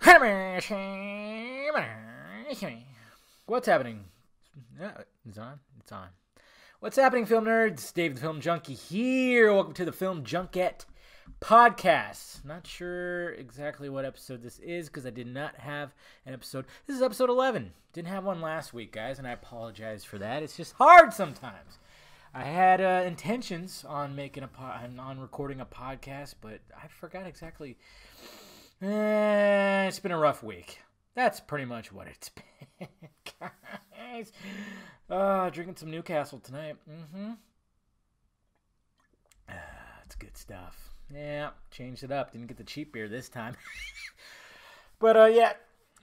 What's happening? It's on. It's on. What's happening, film nerds? Dave the Film Junkie here. Welcome to the Film Junket podcast. Not sure exactly what episode this is because I did not have an episode. This is episode 11. Didn't have one last week, guys, and I apologize for that. It's just hard sometimes. I had intentions on on recording a podcast, but I forgot exactly. It's been a rough week. That's pretty much what it's been, guys. Drinking some Newcastle tonight. It's good stuff. Yeah, changed it up. Didn't get the cheap beer this time. But, yeah,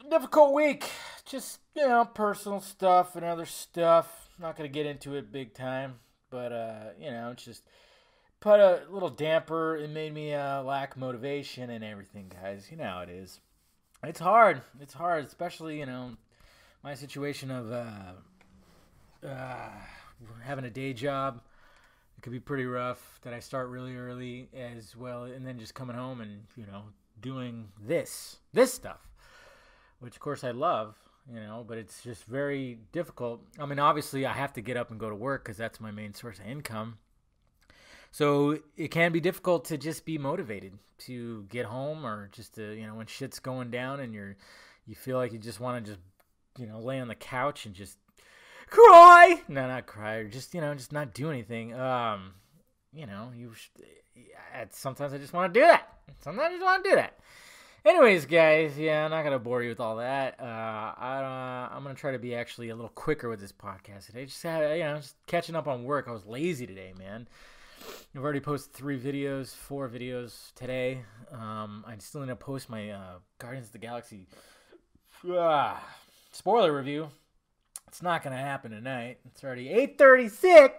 difficult week. Just, personal stuff and other stuff. Not going to get into it big time. But, it's just put a little damper. It made me lack motivation and everything, guys. You know how it is. It's hard. It's hard, especially, my situation of having a day job. It could be pretty rough that I start really early as well, and then just coming home and, doing this stuff, which, of course, I love, but it's just very difficult. I mean, obviously, I have to get up and go to work because that's my main source of income. So it can be difficult to just be motivated to get home or just to, when shit's going down and you feel like you just want to just, lay on the couch and just cry. No, not cry. Or just, just not do anything. Sometimes I just want to do that. Sometimes I just want to do that. Anyways, guys, I'm not going to bore you with all that. I'm going to try to be actually a little quicker with this podcast today. Just just catching up on work. I was lazy today, man. I've already posted 4 videos today. I still need to post my Guardians of the Galaxy spoiler review. It's not going to happen tonight. It's already 8:36. By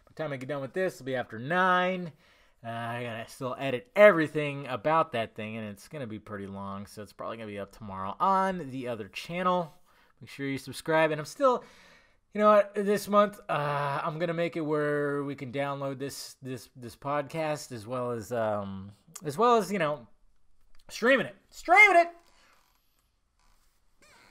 the time I get done with this, it'll be after 9. I got to still edit everything about that thing, and it's going to be pretty long, so it's probably going to be up tomorrow on the other channel. Make sure you subscribe, and I'm still... You know what? This month, I'm gonna make it where we can download this podcast as well as streaming it.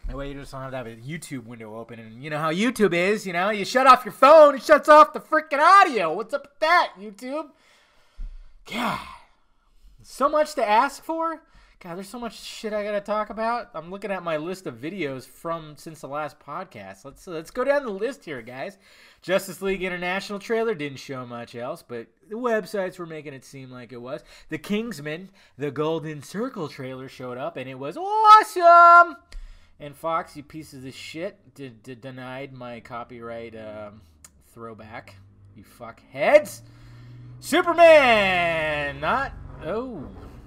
That way you just don't have to have a YouTube window open, and you know how YouTube is. You shut off your phone, it shuts off the freaking audio. What's up with that, YouTube? God, so much to ask for. God, there's so much shit I gotta talk about. I'm looking at my list of videos since the last podcast. Let's go down the list here, guys. Justice League International trailer didn't show much else, but the websites were making it seem like it was. The Kingsman, the Golden Circle trailer showed up, and it was awesome. And Fox, you pieces of shit, denied my copyright throwback. You fuckheads. Superman,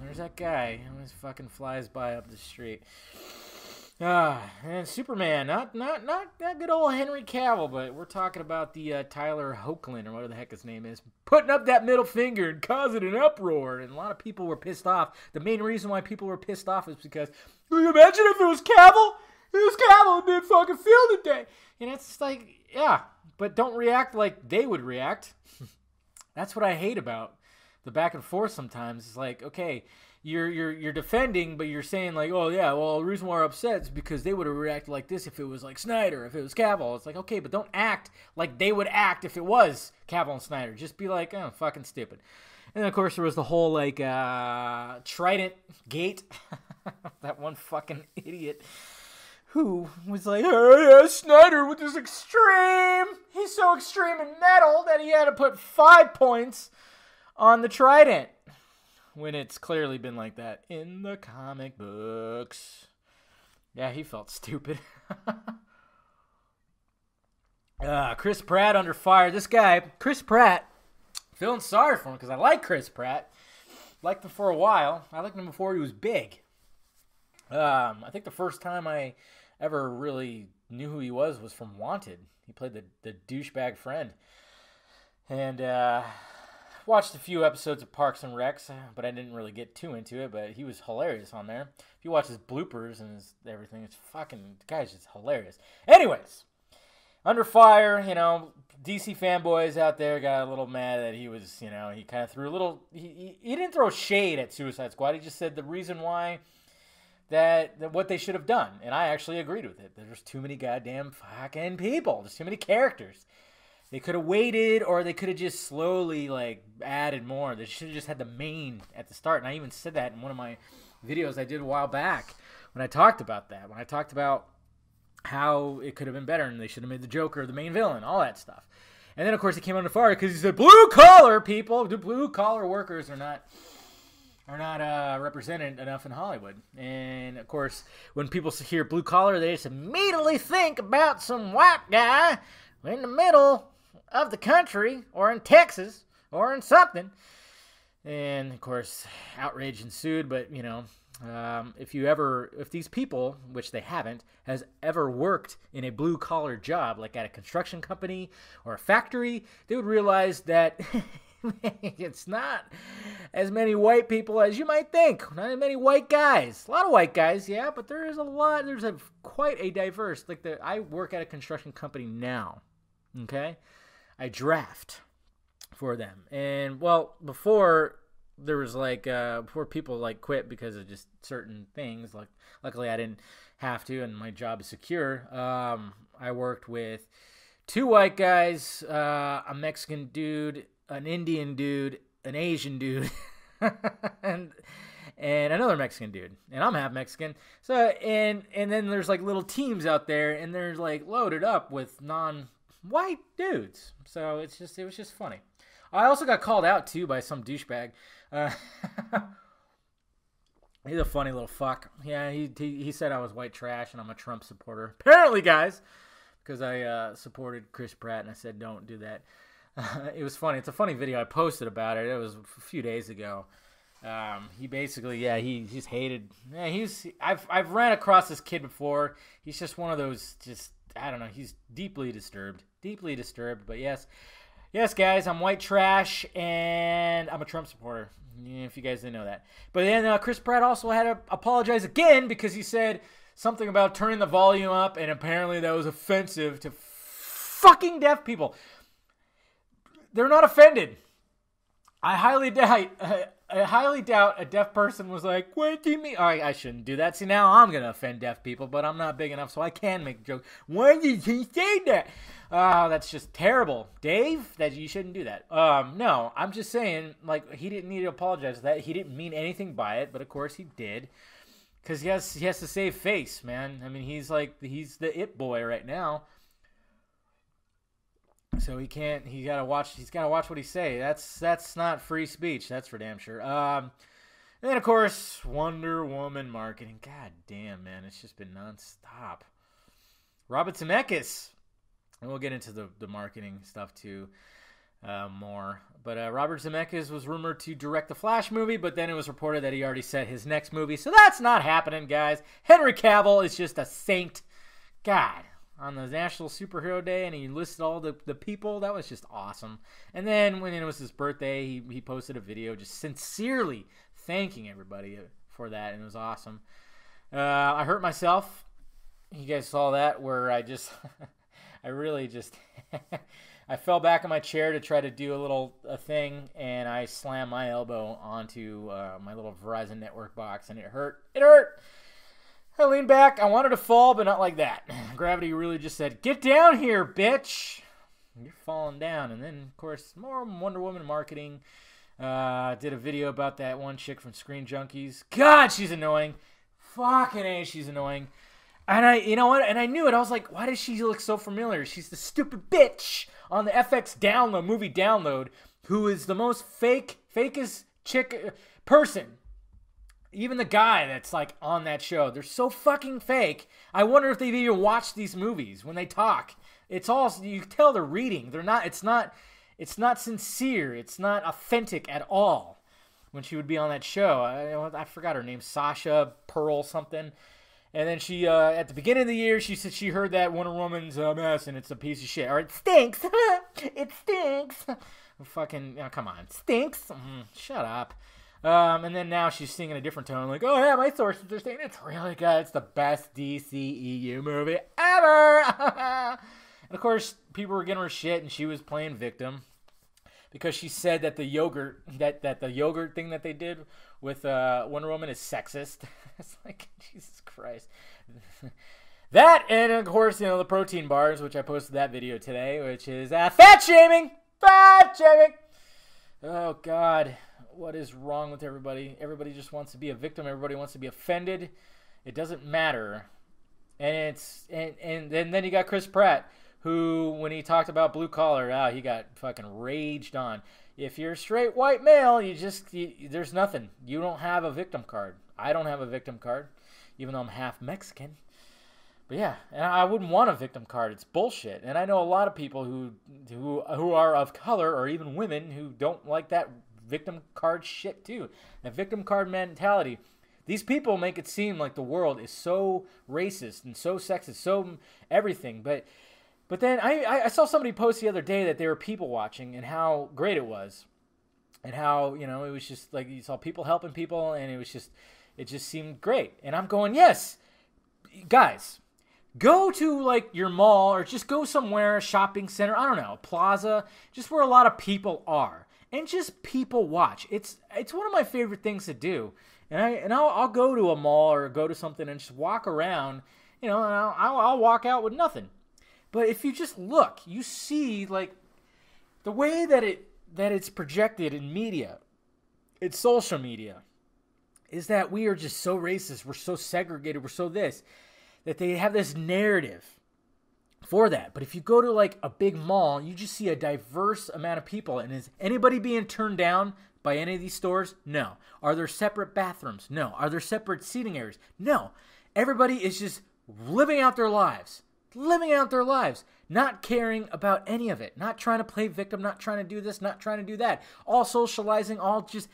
there's that guy. He always fucking flies by up the street. And Superman, not good old Henry Cavill, but we're talking about the Tyler Hoechlin, or whatever the heck his name is, putting up that middle finger and causing an uproar. And a lot of people were pissed off. The main reason why people were pissed off is because, can you imagine if it was Cavill? It was Cavill in mid fucking field today. And it's just like, yeah, but don't react like they would react. That's what I hate about the back and forth sometimes. It's like, okay, you're defending, but you're saying like, oh yeah, well the reason why we're upset is because they would have reacted like this if it was like Snyder, if it was Cavill. It's like, okay, but don't act like they would act if it was Cavill and Snyder. Just be like, oh, fucking stupid. And then of course there was the whole like trident gate. That one fucking idiot who was like, oh yeah, Snyder with his extreme. He's so extreme in metal that he had to put 5 points on the trident, when it's clearly been like that in the comic books. Yeah, he felt stupid. Chris Pratt under fire. This guy, Chris Pratt, feeling sorry for him because I like Chris Pratt. Liked him for a while. I liked him before he was big. I think the first time I ever really knew who he was from Wanted. He played the douchebag friend. And, watched a few episodes of Parks and Recs, but I didn't really get too into it, but he was hilarious on there. If you watch his bloopers and everything, it's fucking, the guy's just hilarious. Anyways, Under Fire, DC fanboys out there got a little mad that he was, he kind of threw a little, he didn't throw shade at Suicide Squad. He just said the reason why that what they should have done. And I actually agreed with it. There's too many goddamn fucking people. There's too many characters. They could have waited, or they could have just slowly, like, added more. They should have just had the main at the start. And I even said that in one of my videos I did a while back when I talked about that. When I talked about how it could have been better, and they should have made the Joker the main villain, all that stuff. And then, of course, he came under fire because he said, blue-collar people, the blue-collar workers are not represented enough in Hollywood. And, of course, when people hear blue-collar, they just immediately think about some white guy in the middle of the country, or in Texas, or in something. And, of course, outrage ensued. But, you know, if these people, which they haven't, has ever worked in a blue-collar job, like at a construction company or a factory, they would realize that it's not as many white people as you might think. Not as many white guys. A lot of white guys, yeah, but there's quite a diverse. I work at a construction company now, okay? I draft for them. And, well, before there was before people quit because of just certain things, luckily I didn't have to, and my job is secure. I worked with 2 white guys, a Mexican dude, an Indian dude, an Asian dude, and another Mexican dude, and I'm half Mexican. So and then there's little teams out there, and they're loaded up with non-white dudes. So it was just funny. I also got called out too by some douchebag. He's a funny little fuck. Yeah, he said I was white trash and I'm a Trump supporter. Apparently, guys, because I supported Chris Pratt and I said don't do that. It was funny. It's a funny video I posted about it. It was a few days ago. He basically, he just hated. Yeah, I've ran across this kid before. He's just one of those. Just I don't know. He's deeply disturbed. But yes, guys, I'm white trash and I'm a Trump supporter. If you guys didn't know that. But then Chris Pratt also had to apologize again because he said something about turning the volume up, and apparently that was offensive to fucking deaf people. They're not offended. I highly doubt a deaf person was like, what do you mean? I shouldn't do that. See, now I'm going to offend deaf people, but I'm not big enough, so I can make a joke. Why did he say that? That's just terrible. Dave, that you shouldn't do that. No, I'm just saying, he didn't need to apologize for that. He didn't mean anything by it, but of course he did. Because he has to save face, man. I mean, he's the it boy right now. So he's gotta watch what he say. That's not free speech, that's for damn sure. And then of course, Wonder Woman marketing. God damn, man, it's just been nonstop. Robert Zemeckis, and we'll get into the marketing stuff too more. But Robert Zemeckis was rumored to direct the Flash movie, but then it was reported that he already set his next movie. So that's not happening, guys. Henry Cavill is just a saint. God. On the National Superhero Day, and he listed all the people. That was just awesome. And then when it was his birthday, he posted a video just sincerely thanking everybody for that, and it was awesome. I hurt myself. You guys saw that, where I fell back in my chair to try to do a thing, and I slammed my elbow onto my little Verizon network box, and it hurt. It hurt! I leaned back. I wanted to fall, but not like that. Gravity really just said, get down here, bitch. You're falling down. And then, of course, more Wonder Woman marketing. Did a video about that one chick from Screen Junkies. God, she's annoying. Fucking A, she's annoying. And you know what? And I knew it. I was like, why does she look so familiar? She's the stupid bitch on the FX movie download, who is the most fakest chick person. Even the guy that's on that show, they're so fucking fake. I wonder if they've even watched these movies when they talk. It's all, you can tell they're reading. They're not. It's not sincere. It's not authentic at all. When she would be on that show, I forgot her name, Sasha Pearl something. And then she, at the beginning of the year, she said she heard that Wonder Woman's a mess and it's a piece of shit. Or it stinks. It stinks. Fucking, come on, it stinks. Shut up. And then now she's singing a different tone, like, oh yeah, my sources are saying it's really good. It's the best DCEU movie ever. And of course, people were getting her shit, and she was playing victim because she said that the yogurt, that the yogurt thing that they did with Wonder Woman is sexist. It's like, Jesus Christ. That, and of course, the protein bars, which I posted that video today, which is fat shaming. Fat shaming. Oh, God. What is wrong with everybody? Everybody just wants to be a victim. Everybody wants to be offended. It doesn't matter. And then you got Chris Pratt, who, when he talked about blue collar, he got fucking raged on. If you're a straight white male, there's nothing. You don't have a victim card. I don't have a victim card, even though I'm half Mexican. But yeah, and I wouldn't want a victim card. It's bullshit. And I know a lot of people who are of color, or even women, who don't like that victim card shit too. That victim card mentality. These people make it seem like the world is so racist and so sexist, so everything. But then I saw somebody post the other day that they were people watching and how great it was. And how, it was just like you saw people helping people, and it just seemed great. And I'm going, yes, guys. Go to, like, your mall, or just go somewhere, a shopping center, I don't know, a plaza, just where a lot of people are, and just people watch. It's one of my favorite things to do, and I'll go to a mall or go to something and just walk around, and I'll walk out with nothing. But if you just look, you see, like, the way that it's projected in media, it's social media, is that we are just so racist, we're so segregated, we're so this, that they have this narrative for that. But if you go to, like, a big mall, you just see a diverse amount of people. And is anybody being turned down by any of these stores? No. Are there separate bathrooms? No. Are there separate seating areas? No. Everybody is just living out their lives. Not caring about any of it. Not trying to play victim, not trying to do this, not trying to do that. All socializing, all just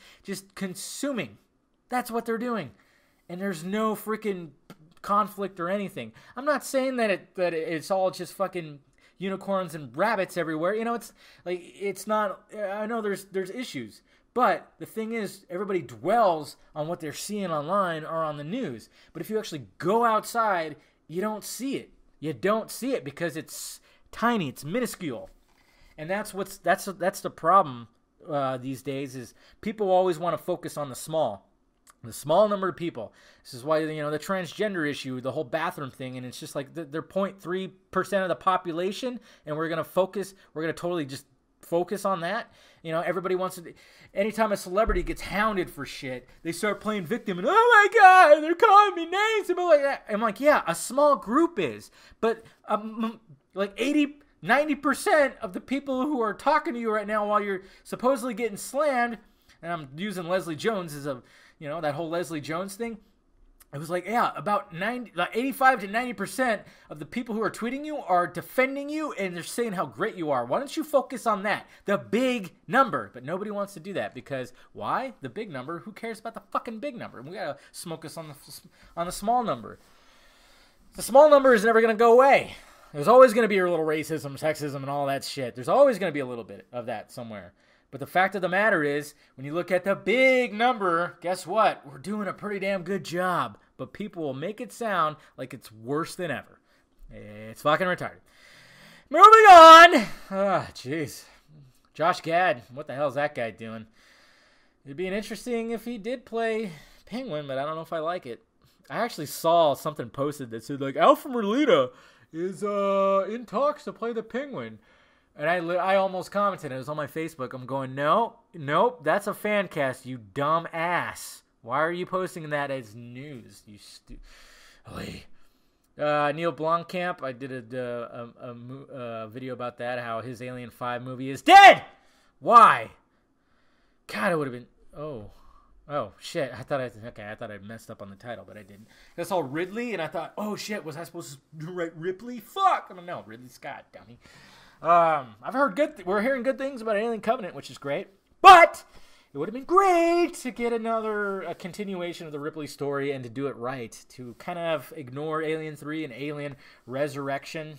consuming. That's what they're doing. And there's no freaking conflict or anything. I'm not saying that it's all just fucking unicorns and rabbits everywhere. It's like, it's not. I know there's issues, but the thing is, everybody dwells on what they're seeing online or on the news. But if you actually go outside, you don't see it. You don't see it because it's tiny, it's minuscule, and that's the problem these days. Is people always want to focus on the small number of people. This is why, the transgender issue, the whole bathroom thing, and it's just like they're 0.3% of the population, and we're going to totally just focus on that. Everybody wants to, anytime a celebrity gets hounded for shit, they start playing victim, and oh my God, they're calling me names and like that. I'm like, yeah, a small group is, but like 90% of the people who are talking to you right now while you're supposedly getting slammed, and I'm using Leslie Jones as that whole Leslie Jones thing. It was like, yeah, about 85 to 90% of the people who are tweeting you are defending you, and they're saying how great you are. Why don't you focus on that? The big number. But nobody wants to do that because, why? The big number. Who cares about the fucking big number? We got to focus on the small number. The small number is never going to go away. There's always going to be a little racism, sexism, and all that shit. There's always going to be a little bit of that somewhere. But the fact of the matter is, when you look at the big number, guess what? We're doing a pretty damn good job. But people will make it sound like it's worse than ever. It's fucking retarded. Moving on. Ah, jeez. Josh Gad. What the hell is that guy doing? It'd be interesting if he did play Penguin, but I don't know if I like it. I actually saw something posted that said, like, Alfred Molina is in talks to play the Penguin. And I almost commented. It was on my Facebook. I'm going, nope, that's a fan cast, you dumb ass. Why are you posting that as news? You Neil Blomkamp, I did a video about that, how his Alien 5 movie is dead! Why? God, it would have been... Oh, shit. I thought I messed up on the title, but I didn't. I saw Ridley, and I thought, oh, shit, was I supposed to write Ripley? Fuck! I don't know. Ridley Scott, dummy. We're hearing good things about Alien Covenant, which is great. But it would have been great to get a continuation of the Ripley story and to do it right. To kind of ignore Alien 3 and Alien Resurrection,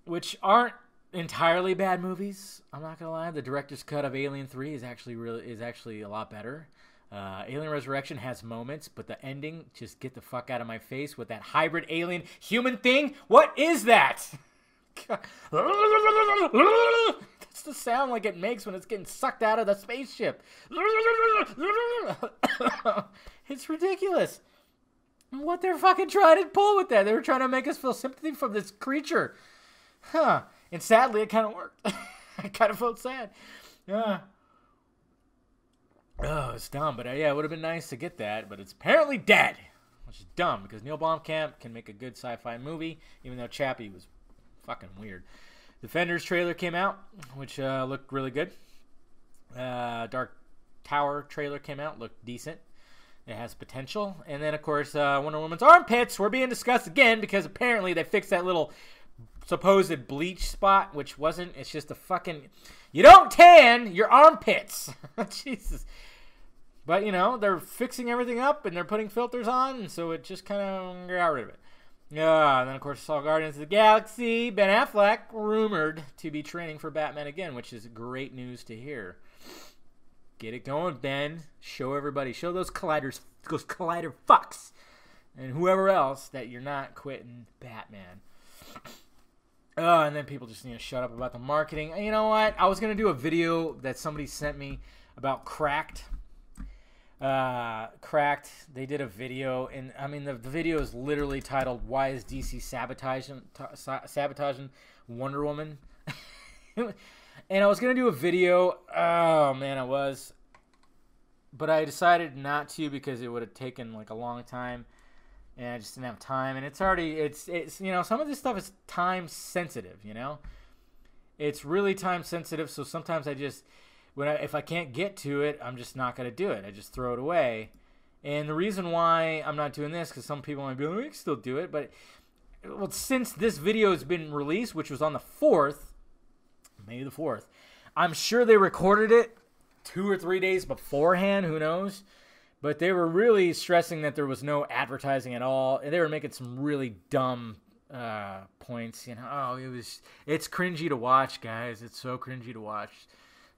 which aren't entirely bad movies. I'm not gonna lie. The director's cut of Alien 3 is actually a lot better. Alien Resurrection has moments, but the ending, just get the fuck out of my face with that hybrid alien human thing. What is that? That's the sound like it makes when it's getting sucked out of the spaceship. It's ridiculous. What they're fucking trying to pull with that. They were trying to make us feel sympathy from this creature. Huh. And sadly, it kind of worked. I kind of felt sad. Oh, it's dumb. But yeah, it would have been nice to get that. But it's apparently dead. Which is dumb, because Neil Blomkamp can make a good sci-fi movie, even though Chappie was fucking weird. Defenders trailer came out, which looked really good. Dark Tower trailer came out, looked decent. It has potential. And then, of course, Wonder Woman's armpits were being discussed again, because apparently they fixed that little supposed bleach spot, which wasn't. It's just a fucking... You don't tan your armpits. Jesus. But, you know, they're fixing everything up, and they're putting filters on, and so it just kind of got rid of it. And then, of course, saw Guardians of the Galaxy. Ben Affleck rumored to be training for Batman again, which is great news to hear. Get it going, Ben. Show everybody. Show those collider fucks, and whoever else that you're not quitting Batman. And then people just need to shut up about the marketing. And you know what? I was going to do a video that somebody sent me about Cracked. They did a video, and I mean the video is literally titled "Why is DC sabotaging Wonder Woman?" And I was gonna do a video. Oh man, I was, but I decided not to because it would have taken like a long time, and I just didn't have time. And it's you know, some of this stuff is time sensitive. You know, it's really time sensitive. So sometimes I just if I can't get to it, I'm just not going to do it. I just throw it away. And the reason why I'm not doing this, because some people might be like, we can still do it. But well, since this video has been released, which was on the 4th, May the 4th, I'm sure they recorded it 2 or 3 days beforehand. Who knows? But they were really stressing that there was no advertising at all. And they were making some really dumb points. You know, it's cringy to watch, guys. It's so cringy to watch.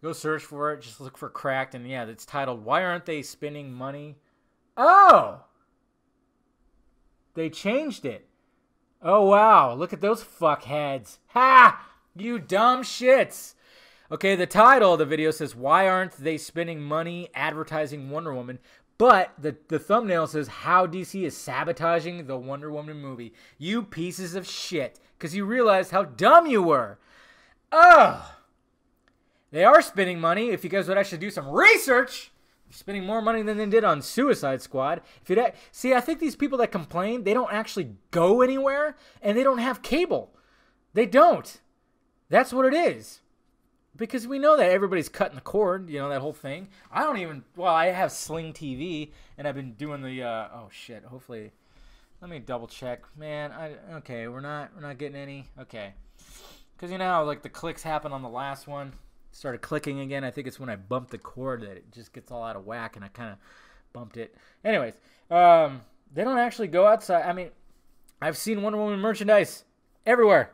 Go search for it. Just look for Cracked. And yeah, it's titled, Why Aren't They Spending Money? Oh! They changed it. Oh, wow. Look at those fuckheads. Ha! You dumb shits. Okay, the title of the video says, Why Aren't They Spending Money Advertising Wonder Woman? But the thumbnail says, How DC is Sabotaging the Wonder Woman movie. You pieces of shit. Because you realized how dumb you were. Oh! They are spending money. If you guys would actually do some research, they're spending more money than they did on Suicide Squad. See, I think these people that complain, they don't actually go anywhere, and they don't have cable. They don't. That's what it is. Because we know that everybody's cutting the cord, you know, that whole thing. I have Sling TV, and I've been doing the, oh shit, hopefully, let me double check. Man, okay, we're not getting any, okay. Because you know how, like, the clicks happen on the last one. Started clicking again. I think it's when I bumped the cord that it just gets all out of whack, and I kind of bumped it. Anyways, they don't actually go outside. I mean, I've seen Wonder Woman merchandise everywhere.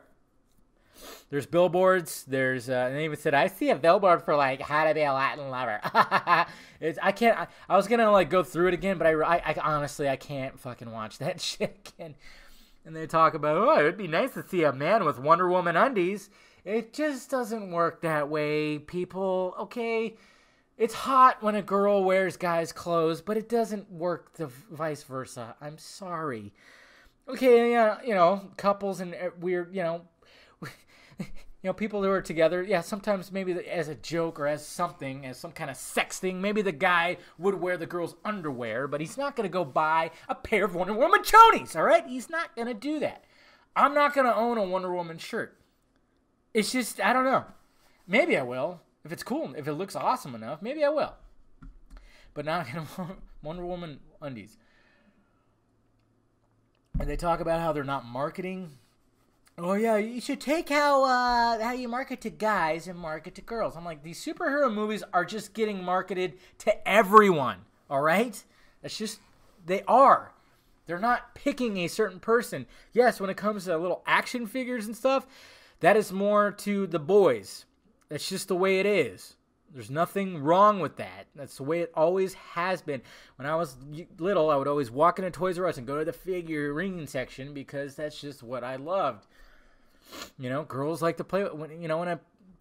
There's billboards. And they even said, I see a billboard for, like, how to be a Latin lover. I was going to, like, go through it again, but I honestly, I can't fucking watch that shit again. And they talk about, oh, it'd be nice to see a man with Wonder Woman undies. It just doesn't work that way, people. Okay, it's hot when a girl wears guys' clothes, but it doesn't work the vice versa. I'm sorry. Okay, yeah, you know, couples and weird, you know, people who are together. Yeah, sometimes maybe as a joke or as something, as some kind of sex thing, maybe the guy would wear the girl's underwear, but he's not going to go buy a pair of Wonder Woman chonies, all right? He's not going to do that. I'm not going to own a Wonder Woman shirt. It's just, I don't know. Maybe I will. If it's cool, if it looks awesome enough, maybe I will. But not going to Wonder Woman undies. And they talk about how they're not marketing. Oh, yeah, you should take how you market to guys and market to girls. I'm like, these superhero movies are just getting marketed to everyone, all right? That's just, they are. They're not picking a certain person. Yes, when it comes to little action figures and stuff, that is more to the boys. That's just the way it is. There's nothing wrong with that. That's the way it always has been. When I was little, I would always walk into Toys R Us and go to the figurine section because that's just what I loved. You know, girls like to play with,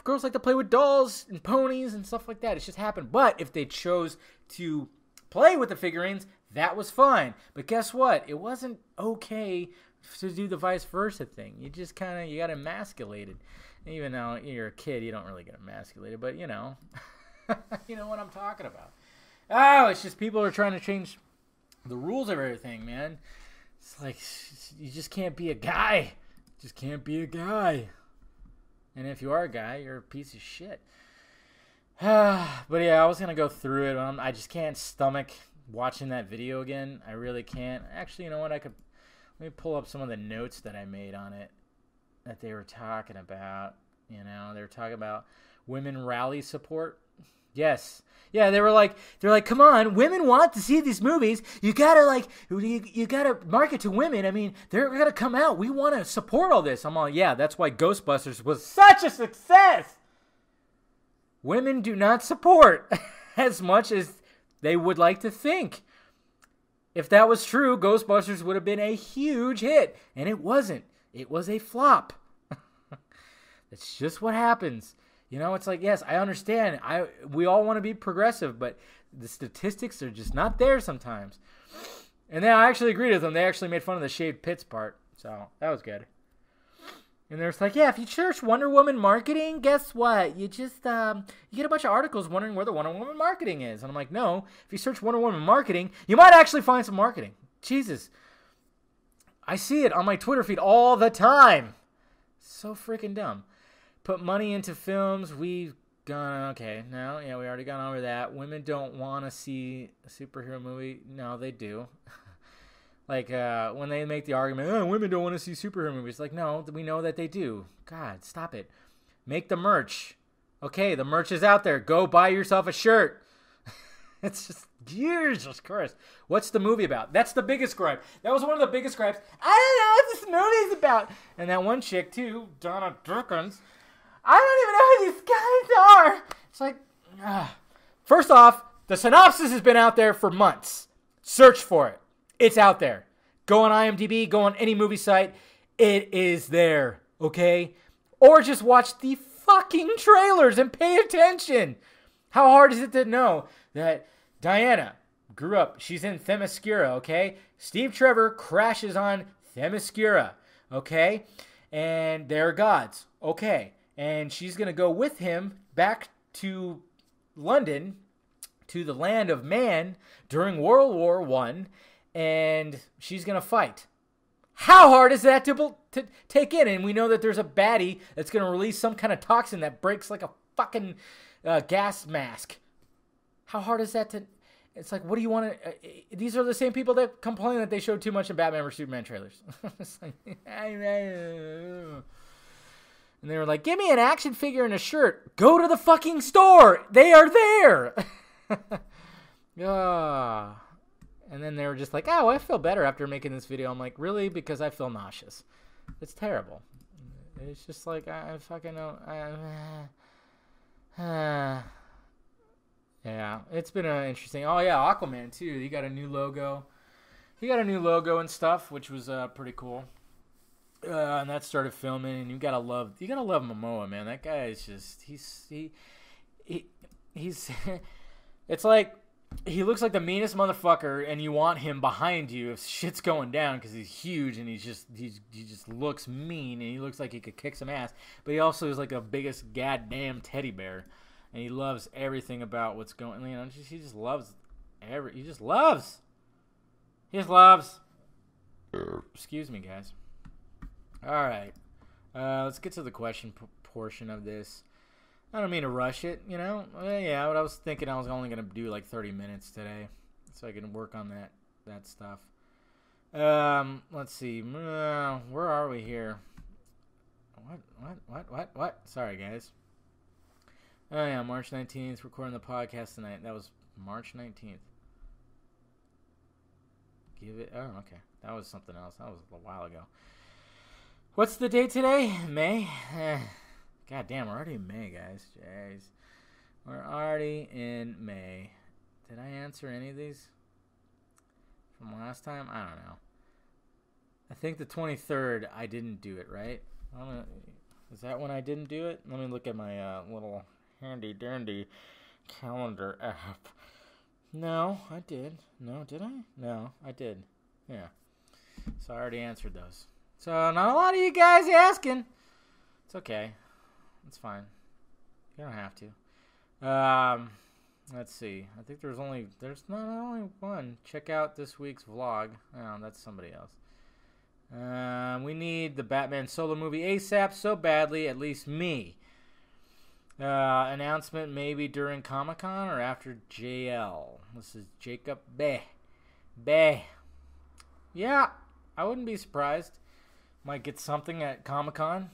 girls like to play with dolls and ponies and stuff like that. It's just happened. But if they chose to play with the figurines, that was fine. But guess what? It wasn't okay to do the vice versa thing. You just you got emasculated. Even though you're a kid, you don't really get emasculated. But, you know, you know what I'm talking about. Oh, it's just people are trying to change the rules of everything, man. It's like, you just can't be a guy. Just can't be a guy. And if you are a guy, you're a piece of shit. But yeah, I was going to go through it. I just can't stomach watching that video again. I really can't. Actually, you know what? Let me pull up some of the notes that I made on it that they were talking about. You know, they were talking about women rally support. Yes. Yeah, they're like, come on, women want to see these movies. You gotta you gotta market to women. I mean, they're gonna come out. We want to support all this. I'm all, yeah, that's why Ghostbusters was such a success. Women do not support as much as they would like to think. If that was true, Ghostbusters would have been a huge hit, and it wasn't. It was a flop. That's just what happens. You know, it's like, yes, I understand. We all want to be progressive, but the statistics are just not there sometimes. And then I actually agreed with them. They actually made fun of the shaved pits part, so that was good. And they're like, yeah, if you search Wonder Woman marketing, guess what? You just you get a bunch of articles wondering where the Wonder Woman marketing is. And I'm like, no, if you search Wonder Woman marketing, you might actually find some marketing. Jesus. I see it on my Twitter feed all the time. So freaking dumb. Put money into films. We've gone, okay, no, yeah, we already gone over that. Women don't want to see a superhero movie. No, they do. Like, when they make the argument, oh, women don't want to see superhero movies. Like, no, we know that they do. God, stop it. Make the merch. Okay, the merch is out there. Go buy yourself a shirt. It's just, Jesus Christ. What's the movie about? That's the biggest gripe. That was one of the biggest gripes. I don't know what this movie's about. And that one chick, too, Donna Durkins, I don't even know who these guys are. It's like, first off, the synopsis has been out there for months. Search for it. It's out there. Go on IMDb, go on any movie site. It is there, okay? Or just watch the fucking trailers and pay attention. How hard is it to know that Diana grew up, she's in Themyscira, okay? Steve Trevor crashes on Themyscira, okay? And they're gods, okay? And she's going to go with him back to London, to the land of man during World War I, and she's going to fight. How hard is that to take in? And we know that there's a baddie that's going to release some kind of toxin that breaks like a fucking gas mask. How hard is that to... It's like, what do you want to... these are the same people that complain that they showed too much in Batman vs. Superman trailers. It's like... And they were like, give me an action figure and a shirt. Go to the fucking store. They are there. And then they were just like, oh, I feel better after making this video. I'm like, really? Because I feel nauseous. It's terrible. It's just like, I fucking know. Yeah, it's been interesting. Oh, yeah, Aquaman, too. He got a new logo. He got a new logo and stuff, which was pretty cool. And that started filming, and you gotta love Momoa, man. That guy is just he's it's like he looks like the meanest motherfucker, and you want him behind you if shit's going down because he's huge and he just looks mean, and he looks like he could kick some ass. But he also is like the biggest goddamn teddy bear, and he loves everything about what's going. You know, he just loves He just loves. Excuse me, guys. All right, let's get to the question portion of this. I don't mean to rush it, you know. Yeah, but I was thinking I was only gonna do like 30 minutes today, so I can work on that stuff. Let's see. Where are we here? What? Sorry, guys. Oh yeah, March 19th. Recording the podcast tonight. That was March 19th. Give it. Oh, okay. That was something else. That was a while ago. What's the date today? May? God damn, we're already in May, guys. Jeez. We're already in May. Did I answer any of these from last time? I don't know. I think the 23rd, I didn't do it, right? Is that when I didn't do it? Let me look at my little handy-dandy calendar app. No, I did. No, did I? No, I did. Yeah. So I already answered those. So not a lot of you guys asking. It's okay. It's fine. You don't have to. Let's see. I think there's not only one. Check out this week's vlog. Oh, that's somebody else. We need the Batman solo movie ASAP so badly, at least me. Announcement maybe during Comic-Con or after JL. This is Jacob Bay. Yeah, I wouldn't be surprised. Might get something at Comic-Con.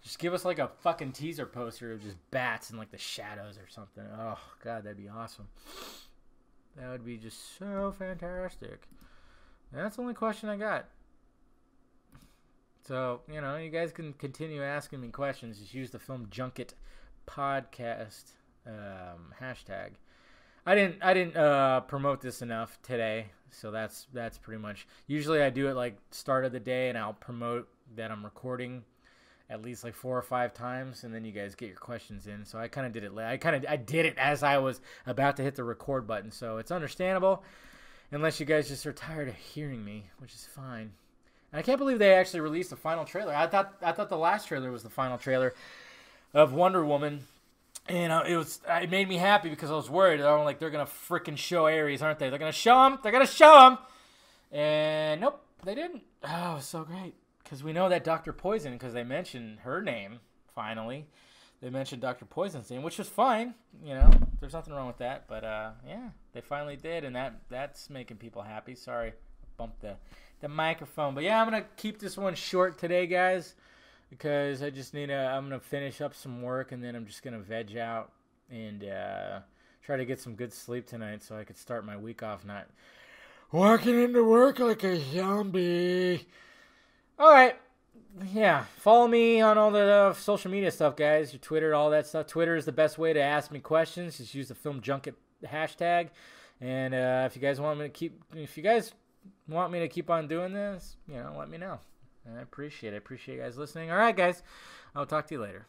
Just give us like a fucking teaser poster of just bats in like the shadows or something. Oh, God, that'd be awesome. That would be just so fantastic. That's the only question I got. So, you know, you guys can continue asking me questions. Just use the Film Junket podcast hashtag. I didn't promote this enough today, so that's pretty much. Usually I do it like start of the day, and I'll promote that I'm recording at least like 4 or 5 times, and then you guys get your questions in. So I kind of did it late. I did it as I was about to hit the record button, so it's understandable. Unless you guys just are tired of hearing me, which is fine. And I can't believe they actually released the final trailer. I thought the last trailer was the final trailer of Wonder Woman, and it made me happy because I was worried. I'm like, they're gonna freaking show Ares, aren't they? They're gonna show him. And nope, they didn't. Oh, it was so great because we know that Dr. Poison, because they mentioned her name finally. They mentioned Dr. Poison's name, which was fine. You know, there's nothing wrong with that. But, yeah, they finally did, and that's making people happy. Sorry, I bumped the microphone. But, yeah, I'm going to keep this one short today, guys, because I just I'm going to finish up some work, and then I'm just going to veg out and try to get some good sleep tonight so I could start my week off not walking into work like a zombie. All right. Yeah, follow me on all the social media stuff, guys. Your Twitter, all that stuff. Twitter is the best way to ask me questions. Just use the Film Junket hashtag. And if you guys want me to keep on doing this, you know, let me know. I appreciate it. I appreciate you guys listening. All right, guys. I'll talk to you later.